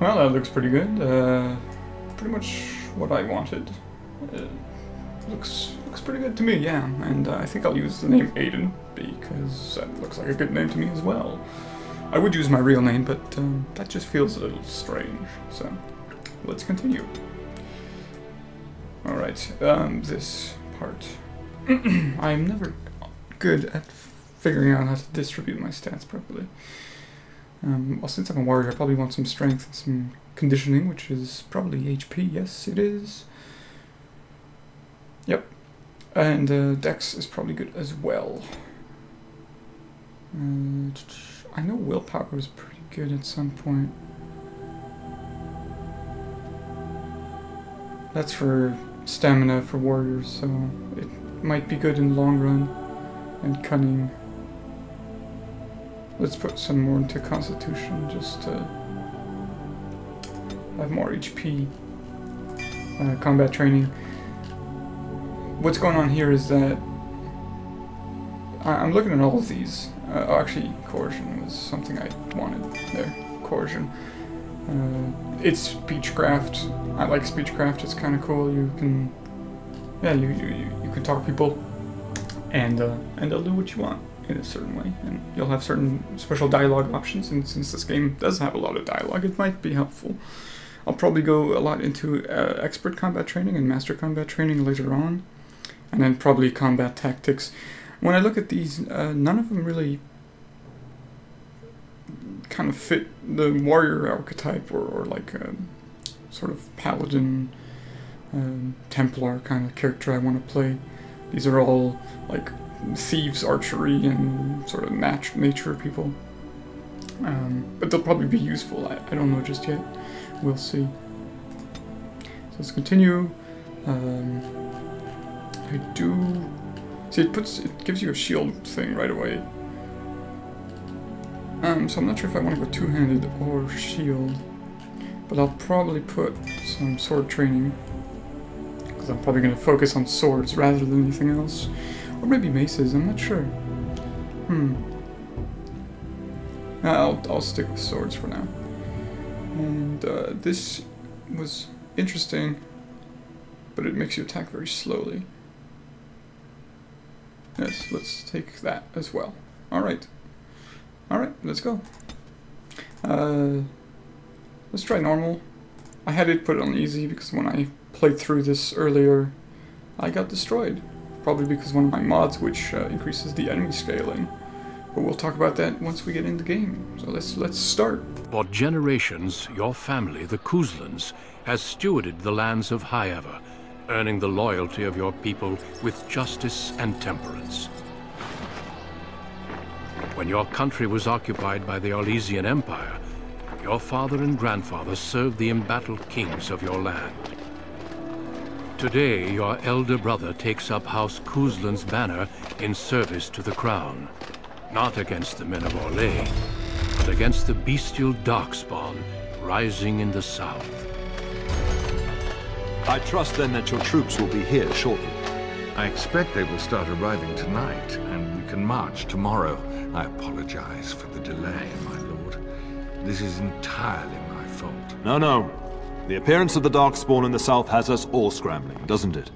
Well, that looks pretty good. Pretty much what I wanted. Looks pretty good to me, yeah. And I think I'll use the name Aiden, because that looks like a good name to me as well. I would use my real name, but that just feels a little strange. So, let's continue. Alright, this part. I'm never good at figuring out how to distribute my stats properly. Well, since I'm a warrior, I probably want some strength and some conditioning, which is probably HP. Yes, it is. Yep. And Dex is probably good as well. I know willpower is pretty good at some point. That's for stamina for warriors, so it might be good in the long run. And cunning. Let's put some more into constitution just to have more HP. Combat training. What's going on here is that I'm looking at all of these. Actually, coercion was something I wanted there. Coercion. It's speechcraft. I like speechcraft. It's kind of cool. You can, yeah, you can talk to people, and they'll do what you want in a certain way, and you'll have certain special dialogue options. And since this game does have a lot of dialogue, it might be helpful. I'll probably go a lot into expert combat training and master combat training later on, and then probably combat tactics. When I look at these, none of them really kind of fit the warrior archetype or like a sort of paladin, Templar kind of character I want to play. These are all like thieves, archery, and sort of nature people. But they'll probably be useful. I don't know just yet. We'll see. So let's continue. I do see it gives you a shield thing right away. So I'm not sure if I want to go two-handed or shield, but I'll probably put some sword training, because I'm probably going to focus on swords rather than anything else. Or maybe maces, I'm not sure. I'll stick with swords for now. And this was interesting, but it makes you attack very slowly. Yes, let's take that as well. Alright. Alright, let's go. Let's try normal. I had it put on easy because when I played through this earlier, I got destroyed. Probably because one of my mods, which increases the enemy scaling. But we'll talk about that once we get in the game. So let's start. For generations, your family, the Kuzlans, has stewarded the lands of Highever, earning the loyalty of your people with justice and temperance. When your country was occupied by the Arlesian Empire, your father and grandfather served the embattled kings of your land. Today, your elder brother takes up House Kuzlan's banner in service to the crown. Not against the men of Orlais, but against the bestial darkspawn rising in the south. I trust then that your troops will be here shortly. I expect they will start arriving tonight, and we can march tomorrow. I apologize for the delay, my lord. This is entirely my fault. No. The appearance of the Darkspawn in the south has us all scrambling, doesn't it?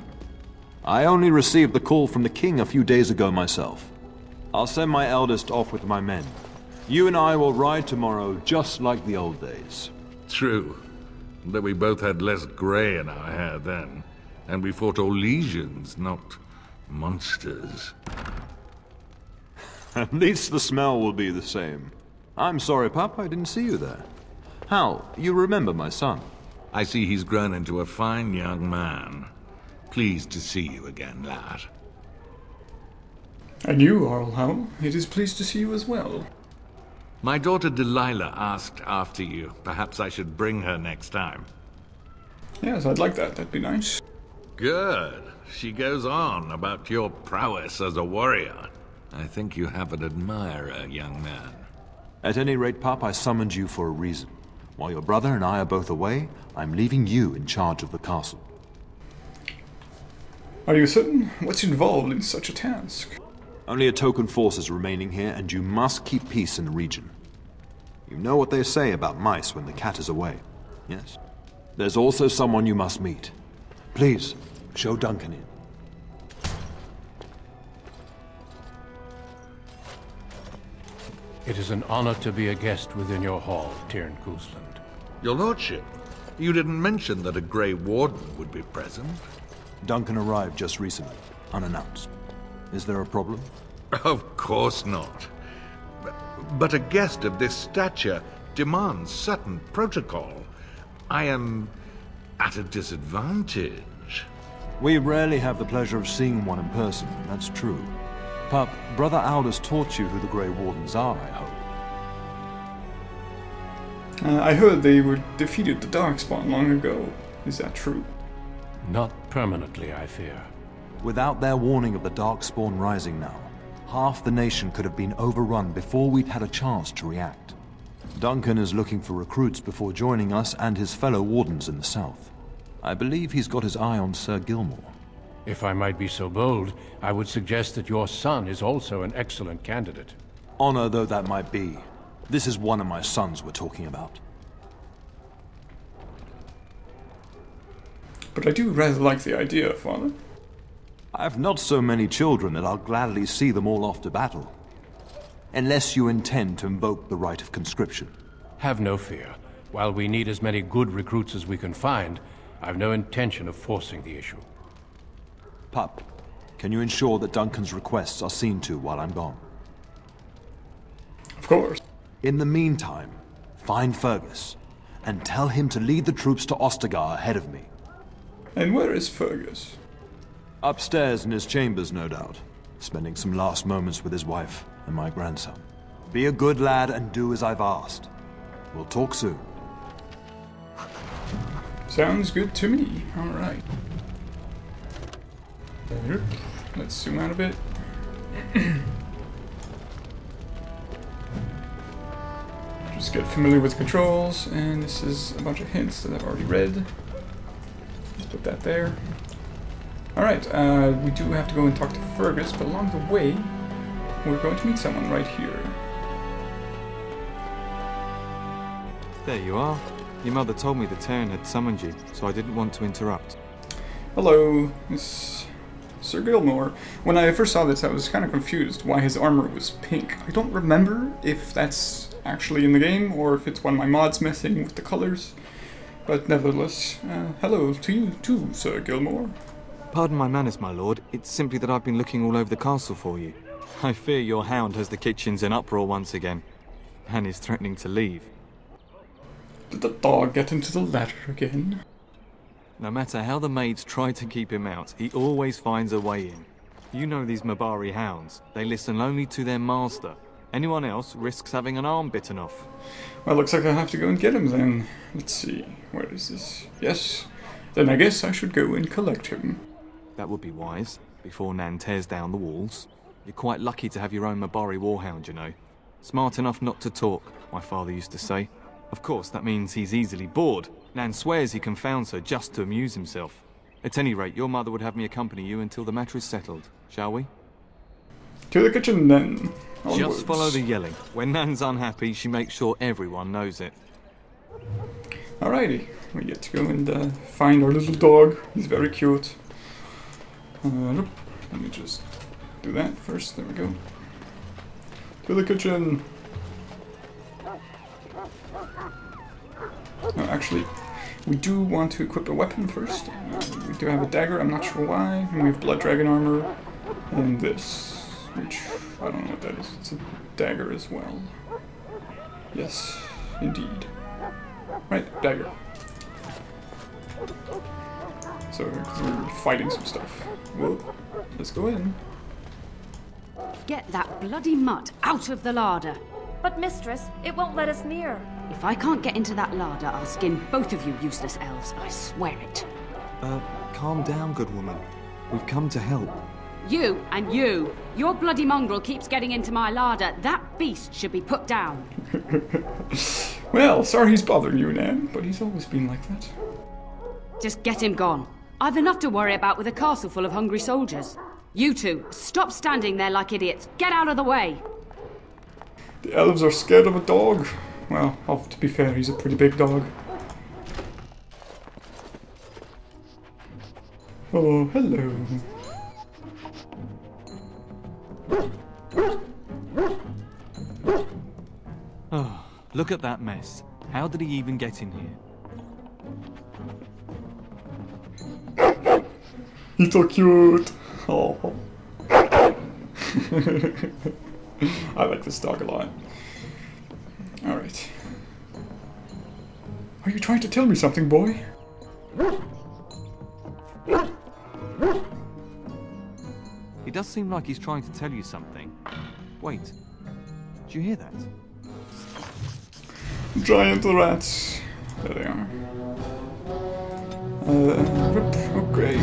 I only received the call from the king a few days ago myself. I'll send my eldest off with my men. You and I will ride tomorrow just like the old days. True. Though we both had less grey in our hair then. And we fought Orlesians, not monsters. At least the smell will be the same. I'm sorry, Pup, I didn't see you there. Hal, you remember my son? I see he's grown into a fine young man. Pleased to see you again, lad. And you, Arlhow, it is pleased to see you as well. My daughter Delilah asked after you. Perhaps I should bring her next time. Yes, I'd like that. That'd be nice. Good. She goes on about your prowess as a warrior. I think you have an admirer, young man. At any rate, Pup, I summoned you for a reason. While your brother and I are both away, I'm leaving you in charge of the castle. Are you certain? What's involved in such a task? Only a token force is remaining here, and you must keep peace in the region. You know what they say about mice when the cat is away. Yes. There's also someone you must meet. Please, show Duncan in. It is an honor to be a guest within your hall, Tyrn Cousland. Your lordship, you didn't mention that a Grey Warden would be present. Duncan arrived just recently, unannounced. Is there a problem? Of course not. But a guest of this stature demands certain protocol. I am at a disadvantage. We rarely have the pleasure of seeing one in person, that's true. Pup, Brother Aldous taught you who the Grey Wardens are, I hope. I heard they were defeated the Darkspawn long ago. Is that true? Not permanently, I fear. Without their warning of the Darkspawn rising now, half the nation could have been overrun before we'd had a chance to react. Duncan is looking for recruits before joining us and his fellow Wardens in the south. I believe he's got his eye on Sir Gilmore. If I might be so bold, I would suggest that your son is also an excellent candidate. Honor though that might be, this is one of my sons we're talking about. But I do rather like the idea, Father. I've not so many children that I'll gladly see them all off to battle. Unless you intend to invoke the right of conscription. Have no fear. While we need as many good recruits as we can find, I've no intention of forcing the issue. Pup, can you ensure that Duncan's requests are seen to while I'm gone? Of course. In the meantime, find Fergus, and tell him to lead the troops to Ostagar ahead of me. And where is Fergus? Upstairs in his chambers, no doubt, spending some last moments with his wife and my grandson. Be a good lad and do as I've asked. We'll talk soon. Sounds good to me. Alright. Let's zoom out a bit. Just get familiar with controls, and this is a bunch of hints that I've already read. Let's put that there. Alright, we do have to go and talk to Fergus, but along the way, we're going to meet someone right here. There you are. Your mother told me the Terran had summoned you, so I didn't want to interrupt. Hello, Miss Sir Gilmore. When I first saw this, I was kind of confused why his armor was pink. I don't remember if that's actually in the game, or if it's one of my mods messing with the colors. But nevertheless, hello to you too, Sir Gilmore. Pardon my manners, my lord. It's simply that I've been looking all over the castle for you. I fear your hound has the kitchens in uproar once again, and is threatening to leave. Did the dog get into the ladder again? No matter how the maids try to keep him out, he always finds a way in. You know these Mabari hounds. They listen only to their master. Anyone else risks having an arm bitten off. Well, looks like I'll have to go and get him then. Let's see, where is this? Yes, then I guess I should go and collect him. That would be wise, before Nan tears down the walls. You're quite lucky to have your own Mabari warhound, you know. Smart enough not to talk, my father used to say. Of course, that means he's easily bored. Nan swears he confounds her just to amuse himself. At any rate, your mother would have me accompany you until the matter is settled, shall we? To the kitchen then. Onwards. Just follow the yelling. When Nan's unhappy, she makes sure everyone knows it. Alrighty, we get to go and find our little dog. He's very cute. Let me just do that first. There we go. To the kitchen. No, actually, we do want to equip a weapon first. We do have a dagger, I'm not sure why. And we have blood dragon armor. And this, which I don't know what that is. It's a dagger as well. Yes, indeed. Right, dagger. So, because we're fighting some stuff. Whoa, let's go in. Get that bloody mutt out of the larder. But mistress, it won't let us near. If I can't get into that larder, I'll skin both of you useless elves, I swear it. Calm down, good woman. We've come to help. You and you. Your bloody mongrel keeps getting into my larder. That beast should be put down. Well, sorry he's bothering you, Nan, but he's always been like that. Just get him gone. I've enough to worry about with a castle full of hungry soldiers. You two, stop standing there like idiots. Get out of the way. The elves are scared of a dog. Well, to be fair, he's a pretty big dog. Oh, hello. Oh, look at that mess. How did he even get in here? He's so cute. Oh. I like this dog a lot. Alright. Are you trying to tell me something, boy? He does seem like he's trying to tell you something. Wait, did you hear that? Giant rats. There they are. Okay.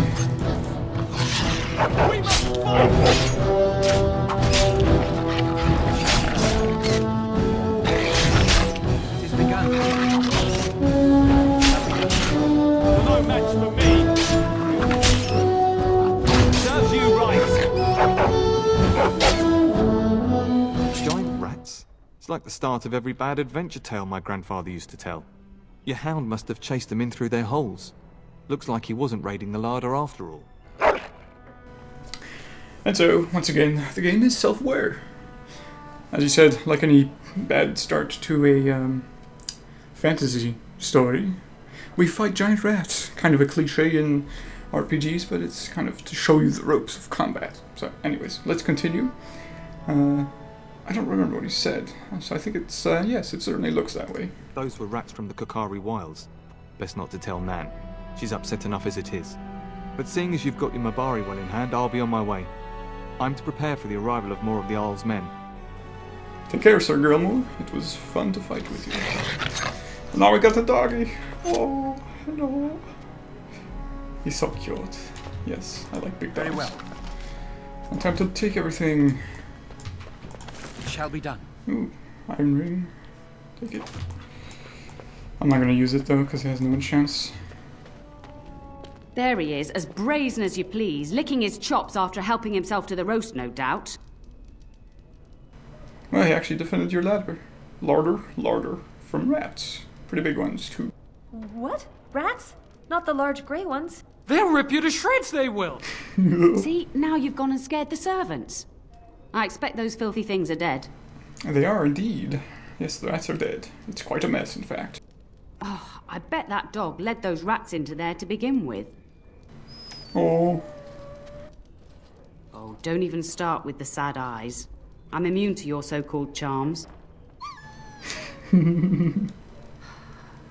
We must fight! It has begun. No match for me. Serves you right. Giant rats? It's like the start of every bad adventure tale my grandfather used to tell. Your hound must have chased them in through their holes. Looks like he wasn't raiding the larder after all. And so, once again, the game is self-aware. As you said, like any bad start to a fantasy story, we fight giant rats. Kind of a cliche in RPGs, but it's kind of to show you the ropes of combat. So, anyways, let's continue. I don't remember what he said, so I think it's, yes, it certainly looks that way. Those were rats from the Kokari Wilds. Best not to tell Nan. She's upset enough as it is. But seeing as you've got your Mabari well in hand, I'll be on my way. I'm to prepare for the arrival of more of the Isle's men. Take care, Sir Gilmore. It was fun to fight with you. And now we got the doggy. Oh, hello. He's so cute. Yes, I like big dogs. Very well. And time to take everything. It shall be done. Ooh, iron ring. Take it. I'm not gonna use it though, because he has no chance. There he is, as brazen as you please, licking his chops after helping himself to the roast, no doubt. Well, he actually defended your larder. Larder from rats. Pretty big ones, too. What? Rats? Not the large grey ones. They'll rip you to shreds, they will! See, now you've gone and scared the servants. I expect those filthy things are dead. They are indeed. Yes, the rats are dead. It's quite a mess, in fact. Oh, I bet that dog led those rats into there to begin with. Oh. Oh, don't even start with the sad eyes. I'm immune to your so-called charms.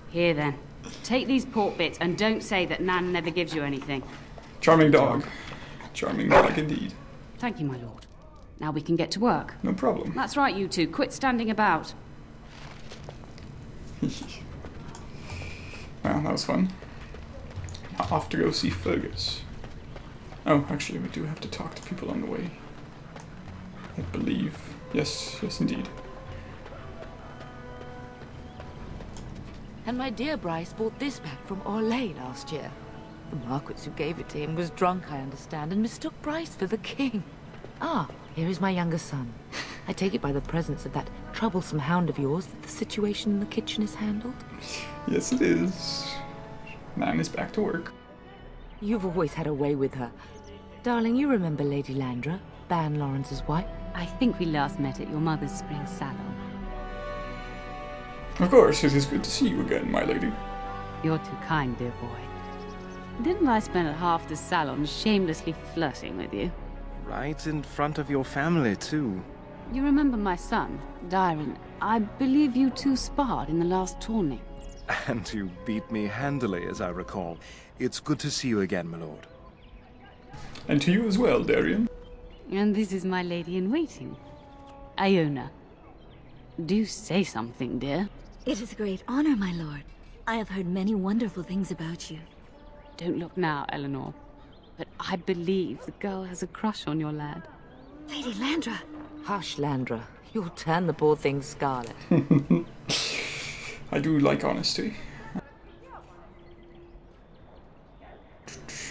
Here then, take these pork bits and don't say that Nan never gives you anything. Charming dog. Charming dog indeed. Thank you, my lord. Now we can get to work. No problem. That's right, you two. Quit standing about. Well, that was fun. Now off to go see Fergus. Oh, actually, we do have to talk to people on the way. I believe. Yes, indeed. And my dear Bryce bought this back from Orlais last year. The Marquis who gave it to him was drunk, I understand, and mistook Bryce for the king. Ah, here is my younger son. I take it by the presence of that troublesome hound of yours that the situation in the kitchen is handled? Yes, it is. Nan is back to work. You've always had a way with her. Darling, you remember Lady Landra, Ban Lawrence's wife? I think we last met at your mother's spring salon. Of course, it is good to see you again, my lady. You're too kind, dear boy. Didn't I spend half the salon shamelessly flirting with you? Right in front of your family, too. You remember my son, Dyron. I believe you two sparred in the last tourney. And you beat me handily, as I recall. It's good to see you again, my lord. And to you as well, Darian. And this is my lady-in-waiting, Iona. Do say something, dear. It is a great honor, my lord. I have heard many wonderful things about you. Don't look now, Eleanor. But I believe the girl has a crush on your lad. Lady Landra! Hush, Landra. You'll turn the poor thing scarlet. I do like honesty.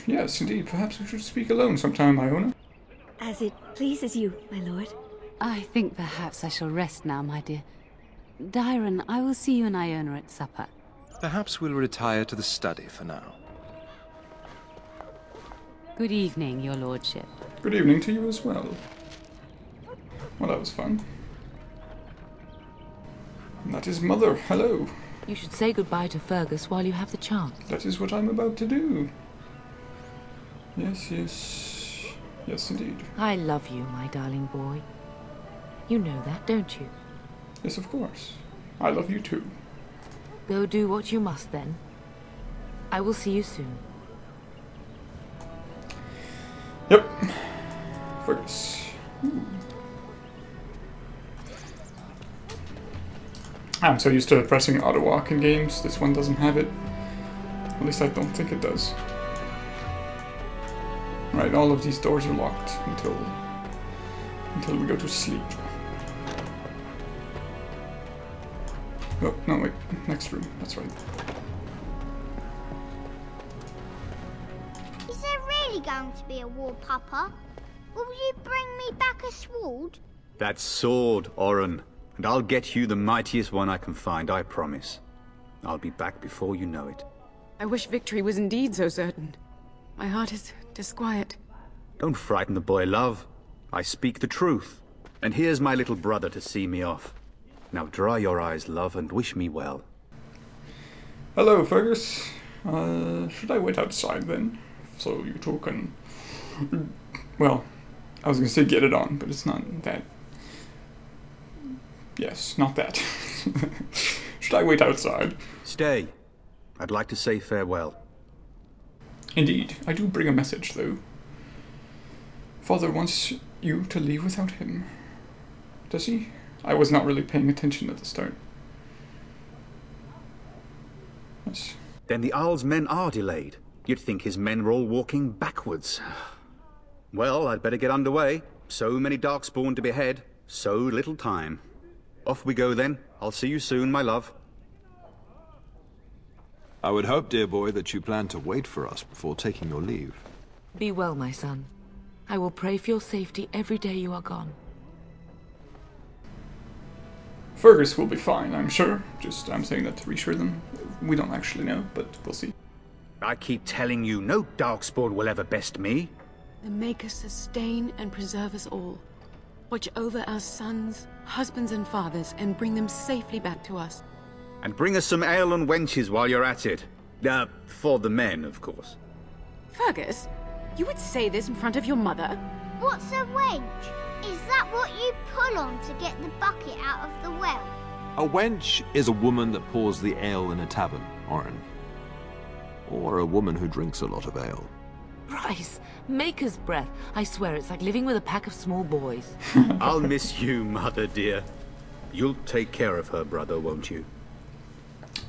Yes, indeed. Perhaps we should speak alone sometime, Iona. As it pleases you, my lord. I think perhaps I shall rest now, my dear. Dyron, I will see you and Iona at supper. Perhaps we'll retire to the study for now. Good evening, your lordship. Good evening to you as well. Well, that was fun. And that is Mother. Hello. You should say goodbye to Fergus while you have the chance. That is what I'm about to do. Yes, yes. Yes, indeed. I love you, my darling boy. You know that, don't you? Yes, of course. I love you too. Go do what you must then. I will see you soon. Yep. Fergus. I'm so used to pressing auto walk in games. This one doesn't have it. At least I don't think it does. Right, all of these doors are locked until we go to sleep. Oh, no, wait. Next room. That's right. Is there really going to be a war, Papa? Will you bring me back a sword? That sword, Oren. And I'll get you the mightiest one I can find, I promise. I'll be back before you know it. I wish victory was indeed so certain. My heart is disquiet. Don't frighten the boy, love. I speak the truth. And here's my little brother to see me off. Now dry your eyes, love, and wish me well. Hello, Fergus. Should I wait outside then? So you two can... Well, I was gonna say get it on, but it's not that. Yes, not that. Should I wait outside? Stay. I'd like to say farewell. Indeed. I do bring a message, though. Father wants you to leave without him. Does he? I was not really paying attention at the start. Yes. Then the Owl's men are delayed. You'd think his men were all walking backwards. Well, I'd better get underway. So many Darkspawn to behead. So little time. Off we go then. I'll see you soon, my love. I would hope, dear boy, that you plan to wait for us before taking your leave. Be well, my son. I will pray for your safety every day you are gone. Fergus will be fine, I'm sure. I'm saying that to reassure them. We don't actually know, but we'll see. I keep telling you, no Darkspawn will ever best me. The Maker sustain and preserve us all. Watch over our sons, husbands and fathers, and bring them safely back to us. And bring us some ale and wenches while you're at it. For the men, of course. Fergus, you would say this in front of your mother? What's a wench? Is that what you pull on to get the bucket out of the well? A wench is a woman that pours the ale in a tavern, Oren. Or a woman who drinks a lot of ale. Bryce, Maker's breath. I swear it's like living with a pack of small boys. I'll miss you, mother dear. You'll take care of her, brother, won't you?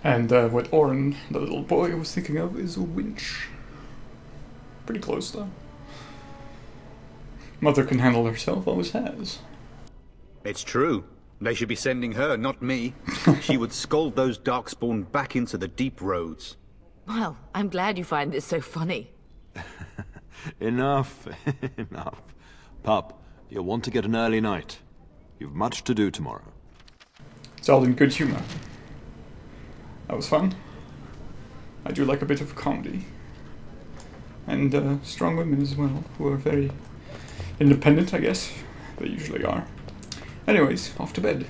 And what Oren, the little boy, was thinking of is a winch. Pretty close, though. Mother can handle herself, always has. It's true. They should be sending her, not me. She would scold those Darkspawn back into the deep roads. Well, I'm glad you find this so funny. Enough, enough. Pup, you'll want to get an early night. You've much to do tomorrow. It's all in good humor. That was fun. I do like a bit of comedy. And strong women as well, who are very independent, I guess. They usually are. Anyways, off to bed.